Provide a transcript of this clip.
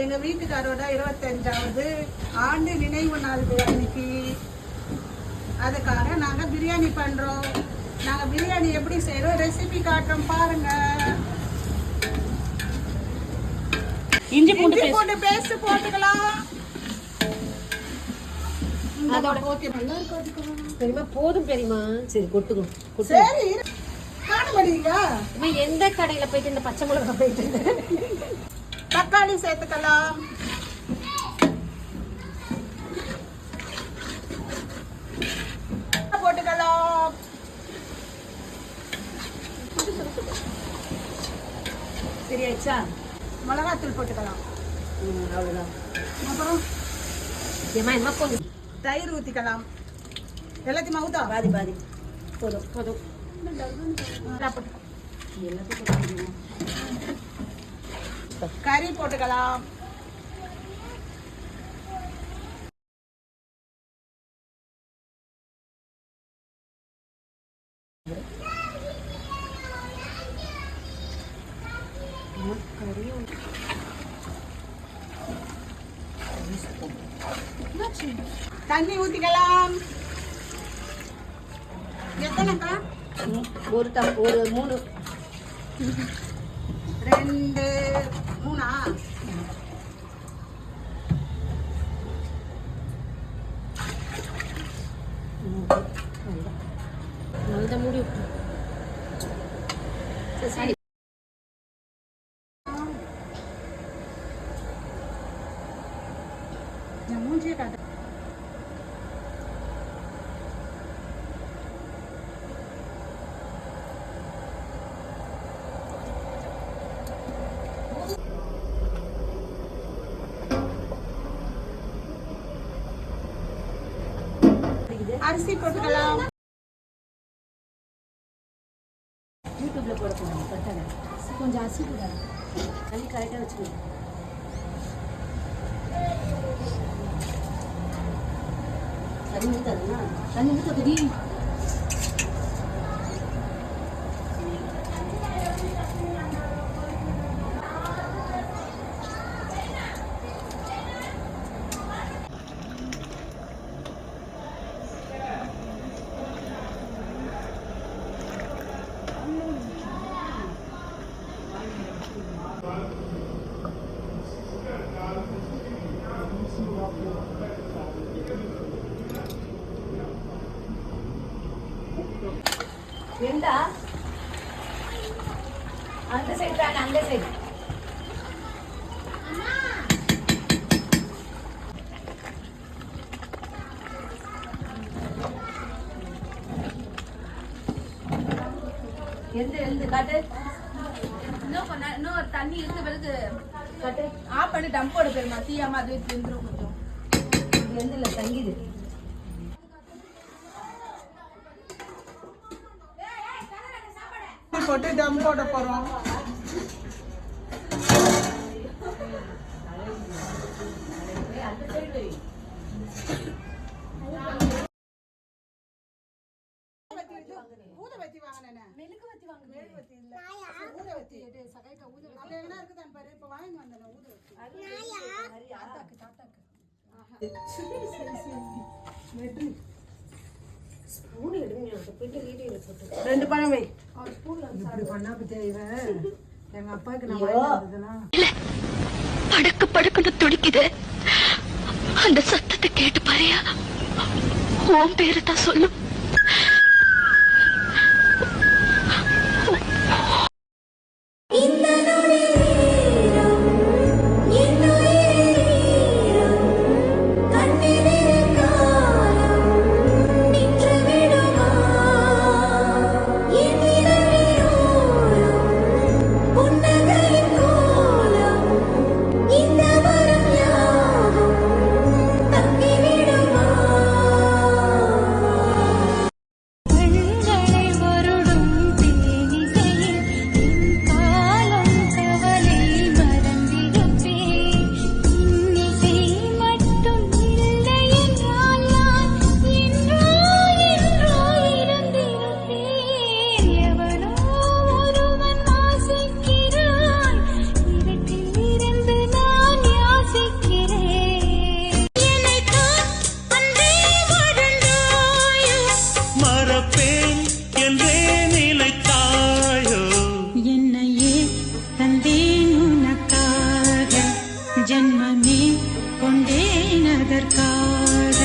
எங்க வீட்டுக்காரோட 25வது ஆண்டு நினைவு நாள் அன்னைக்கு அதுக்காக நாங்க பிரியாணி பண்றோம். நாங்க பிரியாணி எப்படி செய்யறோம் ரெசிபி காட்டுறோம் பாருங்க. இஞ்சி பூண்டு பேஸ்ட் போட்டுக்கலாம். அதோட ஓகே பெரியமா போதும் பெரியமா. சரி கொட்டுக்கும். சரி காணுமடிங்க. எந்த கடையில போயிட்டு இந்த பச்சை மிளகாய் போயிட்டு தக்காளி சேர்த்துக்கலாம். போட்டுக்கலாம். சரியாச்சா? மிளகாத்தூள் போட்டுக்கலாம். அவ்வளவுதான். அப்புறம் என்ன போதும். தயிர் ஊத்திக்கலாம். எல்லாத்தையும் ஊத்தா பாதி பாதி போதும் போதும். கறி போட்டுக்கலாம். தண்ணி ஊத்திக்கலாம். எத்தனைக்கா? ஒரு 3 2 3 நல்ல மூடி சரி. மூஞ்சியே காட்டு. அரிசி போட்டுக்கலாம். யூடியூப்ல போட போறாங்க. கொஞ்சம் அரிசி போடுங்க. தண்ணி கரெக்டா வச்சுக்கணும். தண்ணி ஊத்தாதுன்னா தண்ணி ஊத்தாதடி. ஏண்டா அந்த சைடு வேணா, அந்த சைடு எழுந்து காட்டு. இன்னும் தண்ணி இருந்த பிறகு காட்டு ஆஃப் பண்ணி டம்ப் போட போயிருமா தீயாம அதுவே திருந்துரும். கொஞ்சம் எழுந்துல தங்கிது. போட்டு தம் போட போறோம். ஊதவத்தி வாங்கினேன். மெழுகுவத்தி வாங்க. மெழுகுவத்தி இல்ல, ஊதவத்தி. சகைக்க ஊதவத்தி அது எங்கனா இருக்குதான் பாரு. இப்ப வாங்கி வந்தேன் ஊதவத்தி. தாத்தாக்கு தாத்தாக்கு. மெட்ரி ஸ்பூன் எடுங்க. அத போயிட்டு வீடியோல போட்டு 2 பழம் வை. இப்படி பண்ணா பத்தியா இவன் எங்க அப்பாவுக்கு நான் வாங்கி வந்ததெல்லாம் படக்கு படக்குன்னு துடிக்குது. அந்த சத்தத்தை கேட்டு பாரியா. உன் பேரு தான் சொல்லும். எதற்காக